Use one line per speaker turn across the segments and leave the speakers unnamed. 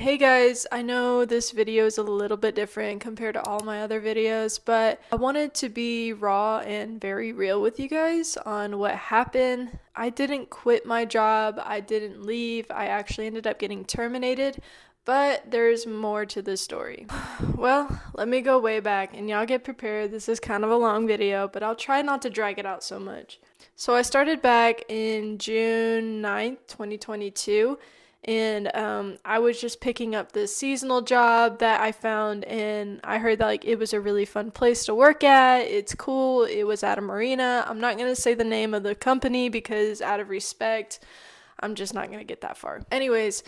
Hey guys, I know this video is a little bit different compared to all my other videos, but I wanted to be raw and very real with you guys on what happened. I didn't quit my job, I didn't leave, I actually ended up getting terminated, but there's more to the story. Well, let me go way back and y'all get prepared. This is kind of a long video, but I'll try not to drag it out so much. So I started back in June 9th, 2022, and I was just picking up this seasonal job that I found, and I heard that like it was a really fun place to work at. It's cool. It was at a marina. I'm not gonna say the name of the company because out of respect, I'm just not gonna get that far. Anyways,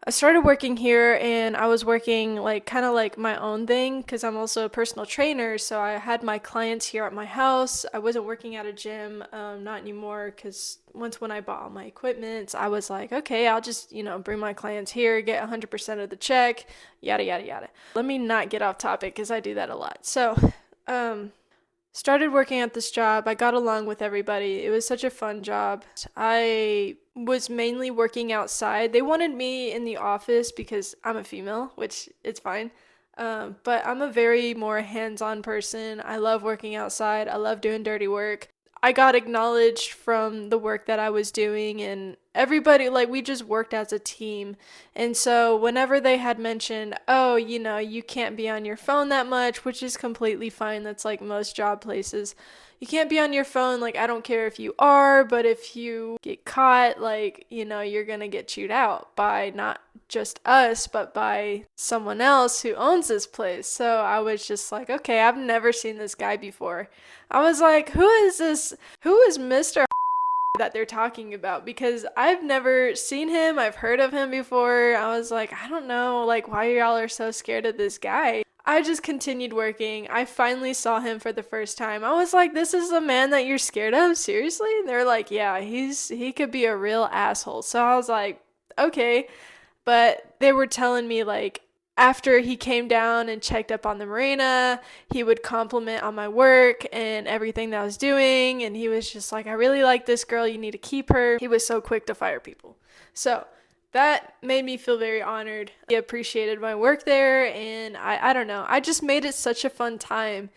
I started working here and I was working like kind of like my own thing because I'm also a personal trainer. So I had my clients here at my house. I wasn't working at a gym, not anymore, because once when I bought all my equipment, I was like, okay, I'll just, bring my clients here, get 100% of the check, yada, yada, yada. Let me not get off topic because I do that a lot. So, started working at this job. I got along with everybody. It was such a fun job. I was mainly working outside. They wanted me in the office because I'm a female, which it's fine. But I'm a very more hands-on person. I love working outside. I love doing dirty work. I got acknowledged from the work that I was doing, and everybody, like, we just worked as a team. And so, whenever they had mentioned, oh, you can't be on your phone that much, which is completely fine, that's like most job places. You can't be on your phone, like, I don't care if you are, but if you get caught, like, you're gonna get chewed out by not just us, but by someone else who owns this place. So I was just like, okay, I've never seen this guy before. I was like, who is this? Who is Mr. that they're talking about? Because I've never seen him. I've heard of him before. I was like, I don't know, like, why y'all are so scared of this guy. I just continued working. I finally saw him for the first time. I was like, this is a man that you're scared of? Seriously? And they're like, yeah, he could be a real asshole. So I was like, okay. But they were telling me like after he came down and checked up on the marina, he would compliment on my work and everything that I was doing. And he was just like, I really like this girl. You need to keep her. He was so quick to fire people. So that made me feel very honored. He appreciated my work there. And I don't know. I just made it such a fun time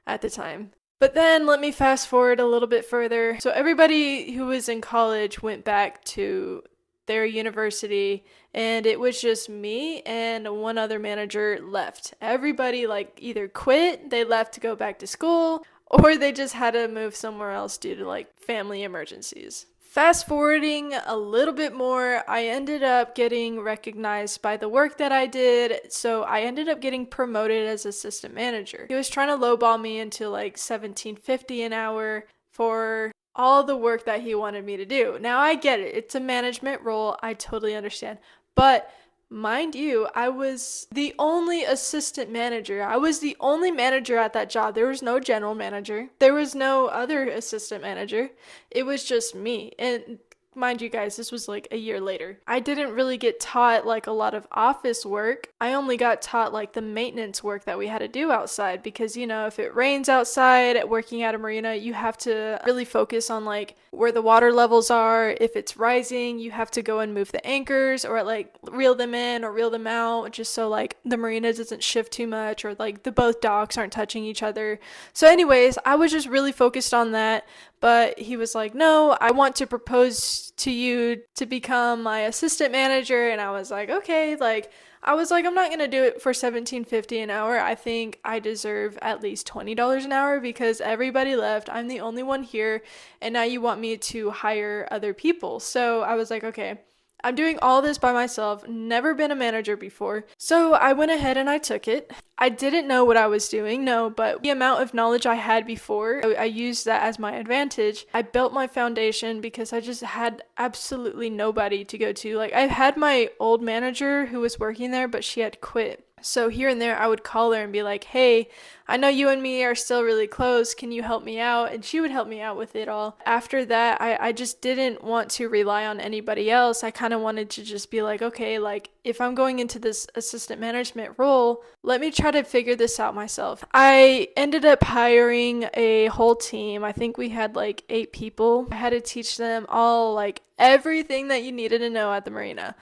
at the time. But then let me fast forward a little bit further. So everybody who was in college went back to their university, and it was just me and one other manager left. Everybody like either quit, they left to go back to school, or they just had to move somewhere else due to like family emergencies. Fast forwarding a little bit more, I ended up getting recognized by the work that I did, so I ended up getting promoted as assistant manager. He was trying to lowball me into like 17.50 an hour for all the work that he wanted me to do. Now I get it. It's a management role. I totally understand. But mind you, I was the only assistant manager. I was the only manager at that job. There was no general manager. There was no other assistant manager. It was just me. And mind you guys, this was like a year later. I didn't really get taught like a lot of office work. I only got taught like the maintenance work that we had to do outside because, if it rains outside working at a marina, you have to really focus on like where the water levels are. If it's rising, you have to go and move the anchors or like reel them in or reel them out just so like the marina doesn't shift too much or like the both docks aren't touching each other. So anyways, I was just really focused on that. But he was like, no, I want to propose to you to become my assistant manager. And I was like, okay, I'm not going to do it for 17.50 an hour. I think I deserve at least $20 an hour because everybody left. I'm the only one here. And now you want me to hire other people. So I was like, okay, I'm doing all this by myself, never been a manager before. So I went ahead and I took it. I didn't know what I was doing, no, but the amount of knowledge I had before, I used that as my advantage. I built my foundation because I just had absolutely nobody to go to. Like I had my old manager who was working there, but she had quit. So here and there, I would call her and be like, hey, I know you and me are still really close. Can you help me out? And she would help me out with it all. After that, I just didn't want to rely on anybody else. I kind of wanted to just be like, okay, like if I'm going into this assistant management role, let me try to figure this out myself. I ended up hiring a whole team. I think we had like 8 people. I had to teach them all like everything that you needed to know at the marina.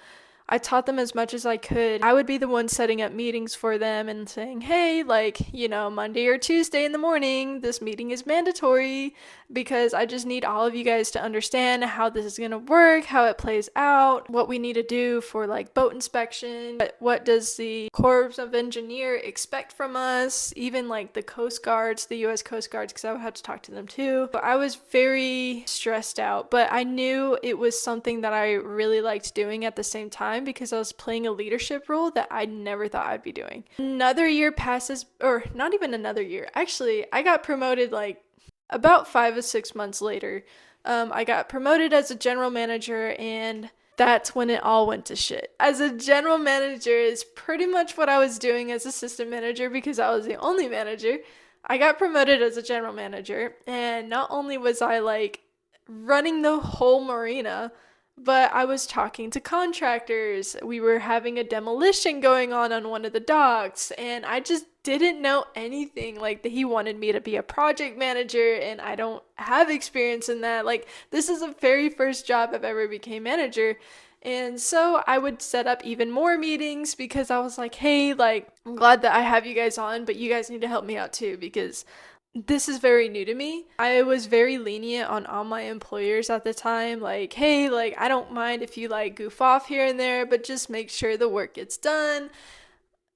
I taught them as much as I could. I would be the one setting up meetings for them and saying, hey, like, Monday or Tuesday in the morning, this meeting is mandatory because I just need all of you guys to understand how this is going to work, how it plays out, what we need to do for like boat inspection, what does the Corps of Engineer expect from us, even like the Coast Guards, the US Coast Guards, because I would have to talk to them too. But I was very stressed out, but I knew it was something that I really liked doing at the same time because I was playing a leadership role that I never thought I'd be doing. Another year passes, or not even another year. Actually, I got promoted like about 5 or 6 months later. I got promoted as a general manager, and that's when it all went to shit. As a general manager is pretty much what I was doing as assistant manager because I was the only manager. I got promoted as a general manager, and not only was I like running the whole marina, but I was talking to contractors. We were having a demolition going on one of the docks, and I just didn't know anything. Like, he wanted me to be a project manager, and I don't have experience in that. Like, this is the very first job I've ever became manager. And so I would set up even more meetings because I was like, hey, like, I'm glad that I have you guys on, but you guys need to help me out too because this is very new to me. I was very lenient on all my employers at the time. Like, hey, like, I don't mind if you like goof off here and there, but just make sure the work gets done.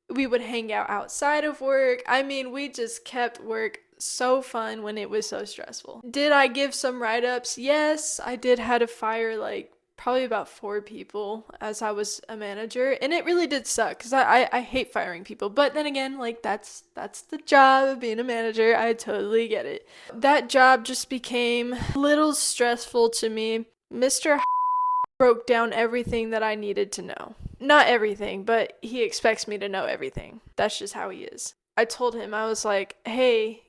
We would hang out outside of work. I mean, we just kept work so fun when it was so stressful. Did I give some write-ups? Yes, I did had to fire like probably about 4 people as I was a manager, and it really did suck because I hate firing people, but then again, like, that's the job of being a manager. I totally get it. That job just became a little stressful to me. Mr. broke down everything that I needed to know. Not everything, but he expects me to know everything. That's just how he is. I told him, I was like, hey,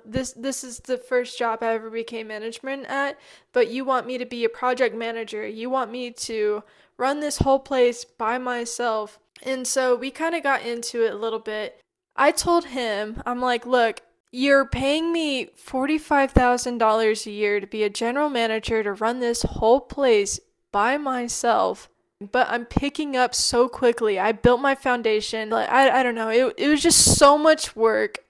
this is the first job I ever became management at, but you want me to be a project manager. You want me to run this whole place by myself. And so we kind of got into it a little bit. I told him, I'm like, look, you're paying me $45,000 a year to be a general manager to run this whole place by myself, but I'm picking up so quickly. I built my foundation. Like, I don't know. It was just so much work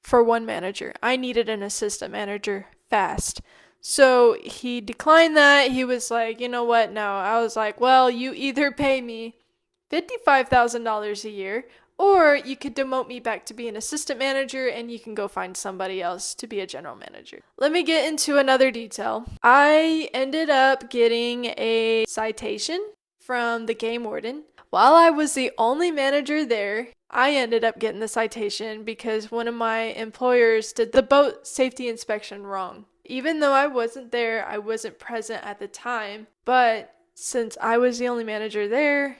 for one manager. I needed an assistant manager fast. So he declined that. He was like, you know what? No. I was like, well, you either pay me $55,000 a year, or you could demote me back to be an assistant manager and you can go find somebody else to be a general manager. Let me get into another detail. I ended up getting a citation from the game warden. While I was the only manager there, I ended up getting the citation because one of my employers did the boat safety inspection wrong. Even though I wasn't there, I wasn't present at the time, but since I was the only manager there,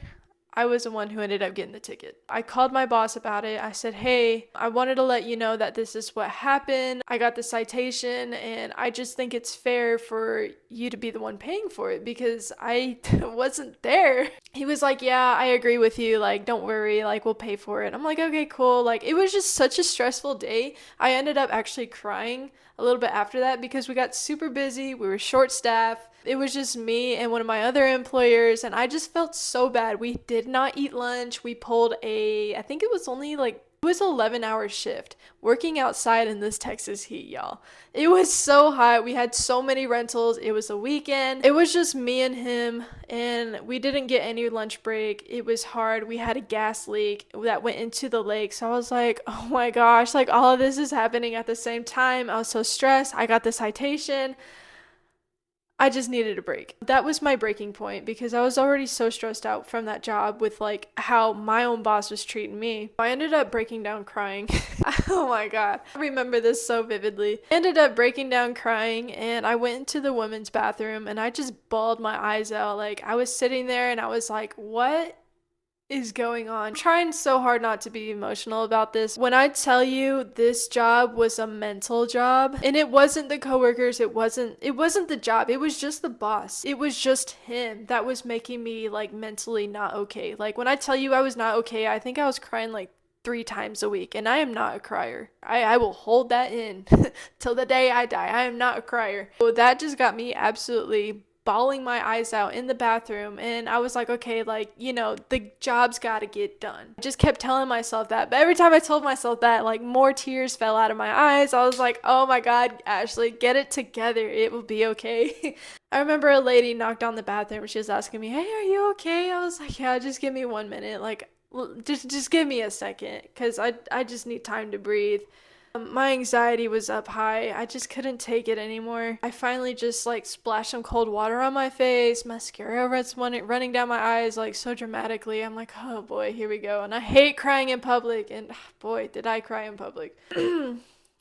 I was the one who ended up getting the ticket. I called my boss about it. I said, hey, I wanted to let you know that this is what happened. I got the citation, and I just think it's fair for you to be the one paying for it because I wasn't there. He was like, yeah, I agree with you. Like, don't worry. Like, we'll pay for it. I'm like, okay, cool. Like, it was just such a stressful day. I ended up actually crying a little bit after that because we got super busy. We were short staffed. It was just me and one of my other employers, and I just felt so bad. We did not eat lunch. We pulled I think it was only like, it was an 11-hour shift working outside in this Texas heat, y'all. It was so hot. We had so many rentals. It was a weekend. It was just me and him, and we didn't get any lunch break. It was hard. We had a gas leak that went into the lake. So I was like, oh my gosh, like all of this is happening at the same time. I was so stressed. I got the citation. I just needed a break. That was my breaking point because I was already so stressed out from that job with like how my own boss was treating me. I ended up breaking down crying. Oh my God. I remember this so vividly. I ended up breaking down crying, and I went into the women's bathroom and I just bawled my eyes out. Like, I was sitting there and I was like, what is going on? I'm trying so hard not to be emotional about this. When I tell you this job was a mental job, and it wasn't the coworkers, it wasn't the job, it was just the boss. It was just him that was making me like mentally not okay. Like, when I tell you I was not okay, I think I was crying like 3 times a week, and I am not a crier. I will hold that in till the day I die. I am not a crier. So that just got me absolutely bawling my eyes out in the bathroom, and I was like, okay, like, you know, the job's gotta get done. I just kept telling myself that, but every time I told myself that, like, more tears fell out of my eyes. I was like, oh my god, Ashley, get it together, it will be okay. I remember a lady knocked on the bathroom, she was asking me, hey, are you okay? I was like, yeah, just give me 1 minute, like, just give me a second, because I just need time to breathe. My anxiety was up high. I just couldn't take it anymore. I finally just like splashed some cold water on my face. Mascara was running down my eyes like so dramatically. I'm like, oh boy, here we go. And I hate crying in public. And boy, did I cry in public.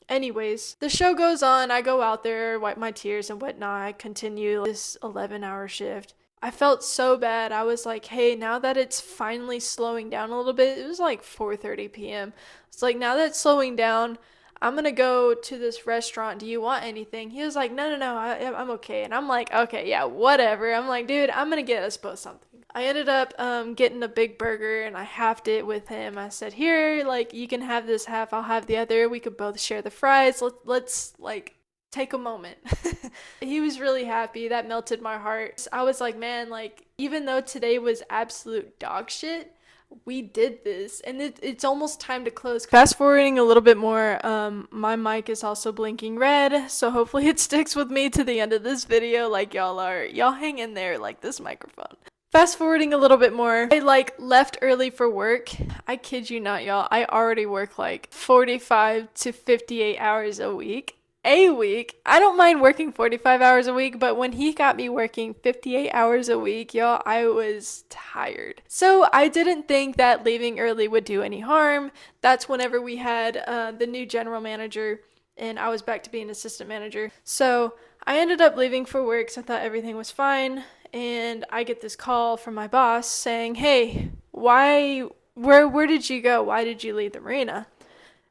Anyways, the show goes on. I go out there, wipe my tears and whatnot. I continue this 11-hour shift. I felt so bad. I was like, hey, now that it's finally slowing down a little bit, it was like 4:30 p.m. It's like, now that it's slowing down, I'm gonna go to this restaurant. Do you want anything? He was like, no, I'm okay. And I'm like, okay, yeah, whatever. I'm like, dude, I'm gonna get us both something. I ended up getting a big burger, and I halved it with him. I said, here, like, you can have this half, I'll have the other. We could both share the fries. Let's like, take a moment. He was really happy. That melted my heart. I was like, man, like, even though today was absolute dog shit, we did this, and it's almost time to close. Fast forwarding a little bit more, my mic is also blinking red, so hopefully it sticks with me to the end of this video like y'all are. Y'all hang in there like this microphone. Fast forwarding a little bit more, I like left early for work. I kid you not, y'all, I already work like 45 to 58 hours a week. I don't mind working 45 hours a week, but when he got me working 58 hours a week, y'all, I was tired. So I didn't think that leaving early would do any harm. That's whenever we had the new general manager, and I was back to being assistant manager. So I ended up leaving for work, so I thought everything was fine. And I get this call from my boss saying, hey, where did you go? Why did you leave the marina?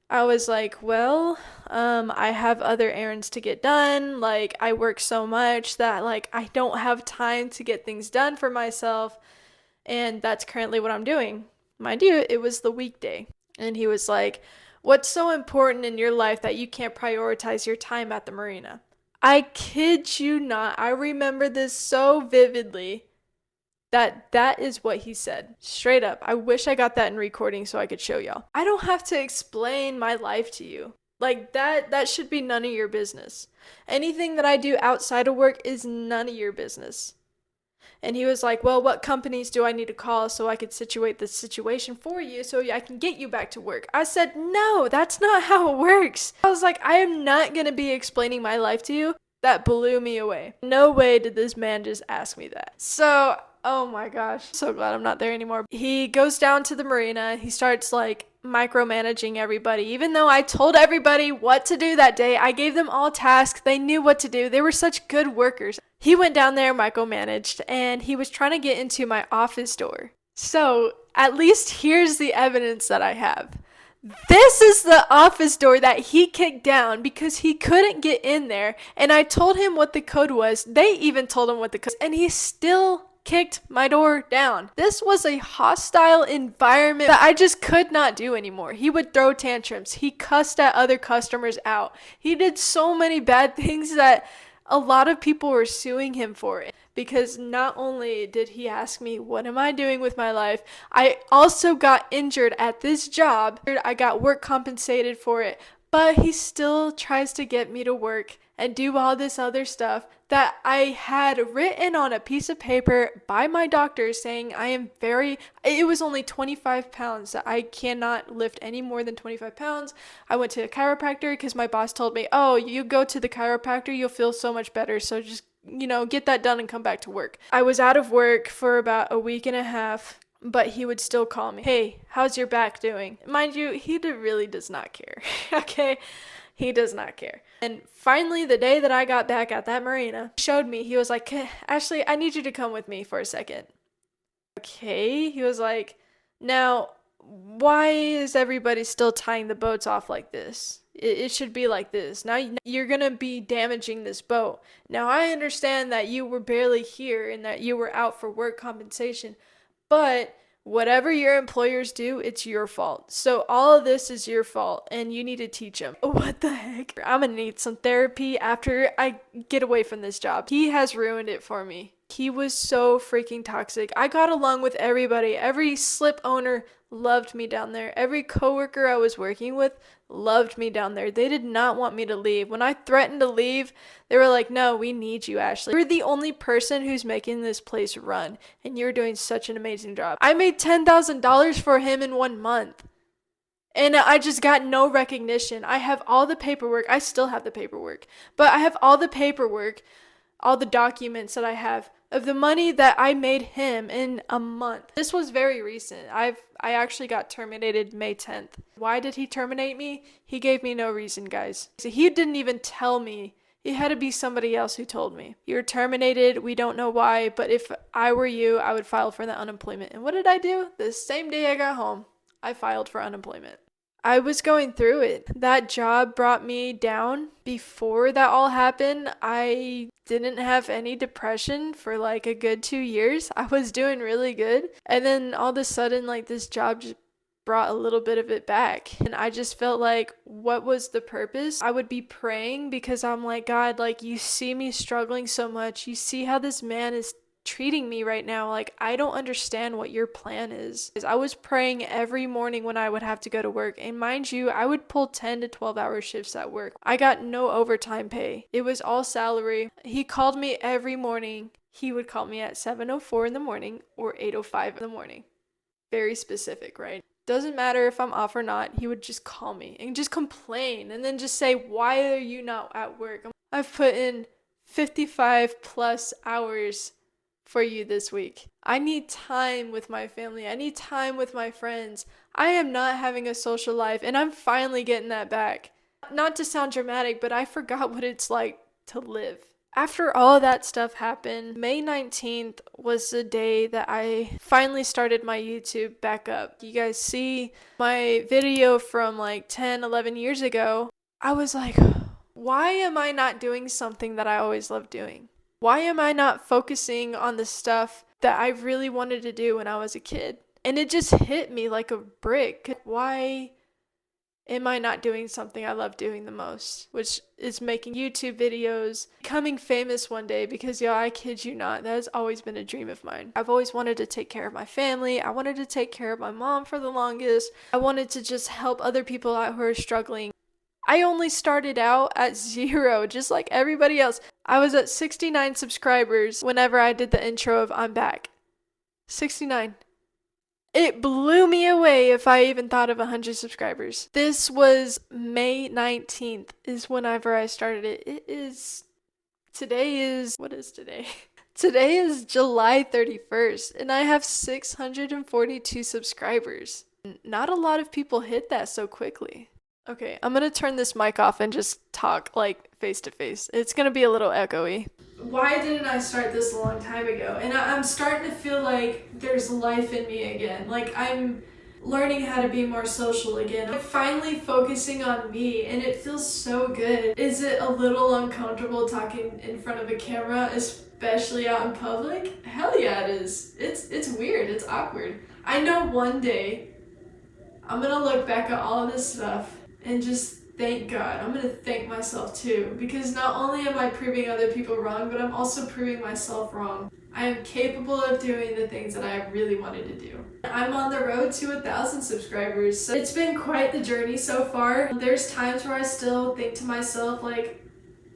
I was like, well, I have other errands to get done. Like, I work so much that, like, I don't have time to get things done for myself. And that's currently what I'm doing. Mind you, it was the weekday. And he was like, what's so important in your life that you can't prioritize your time at the marina? I kid you not. I remember this so vividly. That is what he said. Straight up. I wish I got that in recording so I could show y'all. I don't have to explain my life to you. Like, that should be none of your business. Anything that I do outside of work is none of your business. And he was like, well, what companies do I need to call so I could situate this situation for you so I can get you back to work? I said, no, that's not how it works. I was like, I am not going to be explaining my life to you. That blew me away. No way did this man just ask me that. So, oh my gosh, so glad I'm not there anymore. He goes down to the marina. He starts like micromanaging everybody. Even though I told everybody what to do that day, I gave them all tasks. They knew what to do. They were such good workers. He went down there, micromanaged, and he was trying to get into my office door. So at least here's the evidence that I have. This is the office door that he kicked down because he couldn't get in there. And I told him what the code was. They even told him what the code was. And he still kicked my door down. This was a hostile environment that I just could not do anymore. He would throw tantrums. He cussed at other customers out. He did so many bad things that a lot of people were suing him for it. Because not only did he ask me, what am I doing with my life? I also got injured at this job. I got work compensated for it. But he still tries to get me to work and do all this other stuff that I had written on a piece of paper by my doctor saying it was only 25 pounds, that I cannot lift any more than 25 pounds. I went to a chiropractor because my boss told me, oh, you go to the chiropractor, you'll feel so much better. So just, get that done and come back to work. I was out of work for about a week and a half. But he would still call me, hey, how's your back doing? Mind you, he really does not care, okay? He does not care. And finally, the day that I got back at that marina, showed me, he was like, Ashley, I need you to come with me for a second. Okay, he was like, now, why is everybody still tying the boats off like this? It should be like this. Now you're going to be damaging this boat. Now, I understand that you were barely here and that you were out for work compensation, but Whatever your employers do, it's your fault. So all of this is your fault and you need to teach them. What the heck? I'm gonna need some therapy after I get away from this job. He has ruined it for me. He was so freaking toxic. I got along with everybody. Every slip owner loved me down there. Every coworker I was working with loved me down there. They did not want me to leave. When I threatened to leave, they were like, no, we need you, Ashley. You're the only person who's making this place run, and you're doing such an amazing job. I made $10,000 for him in 1 month. And I just got no recognition. I have all the paperwork. I still have the paperwork. But I have all the paperwork, all the documents that I have of the money that I made him in a month. This was very recent. I actually got terminated May 10th. Why did he terminate me? He gave me no reason, guys. So he didn't even tell me. It had to be somebody else who told me. You're terminated. We don't know why, but if I were you, I would file for the unemployment. And what did I do? The same day I got home, I filed for unemployment. I was going through it. That job brought me down. Before that all happened, I didn't have any depression for like a good 2 years. I was doing really good. And then all of a sudden, like this job just brought a little bit of it back. And I just felt like, what was the purpose? I would be praying because I'm like, God, like you see me struggling so much. You see how this man is treating me right now. Like, I don't understand what your plan is. I was praying every morning when I would have to go to work. And mind you, I would pull 10 to 12 hour shifts at work. I got no overtime pay. It was all salary. He called me every morning. He would call me at 7:04 in the morning or 8:05 in the morning. Very specific, right? Doesn't matter if I'm off or not. He would just call me and just complain and then just say, why are you not at work? I've put in 55 plus hours for you this week. I need time with my family. I need time with my friends. I am not having a social life, and I'm finally getting that back. Not to sound dramatic, but I forgot what it's like to live. After all that stuff happened, May 19th was the day that I finally started my YouTube back up. You guys see my video from like 10, 11 years ago. I was like, why am I not doing something that I always loved doing? Why am I not focusing on the stuff that I really wanted to do when I was a kid? And it just hit me like a brick. Why am I not doing something I love doing the most? Which is making YouTube videos, becoming famous one day, because yo, I kid you not, that has always been a dream of mine. I've always wanted to take care of my family. I wanted to take care of my mom for the longest. I wanted to just help other people out who are struggling. I only started out at 0, just like everybody else. I was at 69 subscribers whenever I did the intro of I'm Back. 69. It blew me away if I even thought of 100 subscribers. This was May 19th is whenever I started it. What is today? Today is July 31st, and I have 642 subscribers. Not a lot of people hit that so quickly. Okay, I'm gonna turn this mic off and just talk like face to face. It's gonna be a little echoey. Why didn't I start this a long time ago? And I'm starting to feel like there's life in me again. Like I'm learning how to be more social again. I'm finally focusing on me, and it feels so good. Is it a little uncomfortable talking in front of a camera, especially out in public? Hell yeah, it is. It's weird. It's awkward. I know one day I'm gonna look back at all of this stuff and just thank God. I'm gonna thank myself too, because not only am I proving other people wrong, but I'm also proving myself wrong. I am capable of doing the things that I really wanted to do. I'm on the road to 1,000 subscribers, so it's been quite the journey so far. There's times where I still think to myself, like,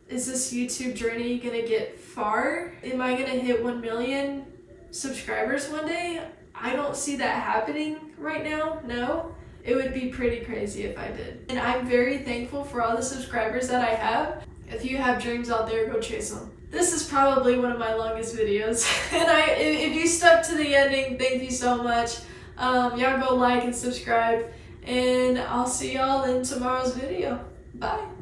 is this YouTube journey gonna get far? Am I gonna hit 1 million subscribers one day? I don't see that happening right now, no. It would be pretty crazy if I did. And I'm very thankful for all the subscribers that I have. If you have dreams out there, go chase them. This is probably one of my longest videos. And if you stuck to the ending, thank you so much. Y'all go like and subscribe. And I'll see y'all in tomorrow's video. Bye.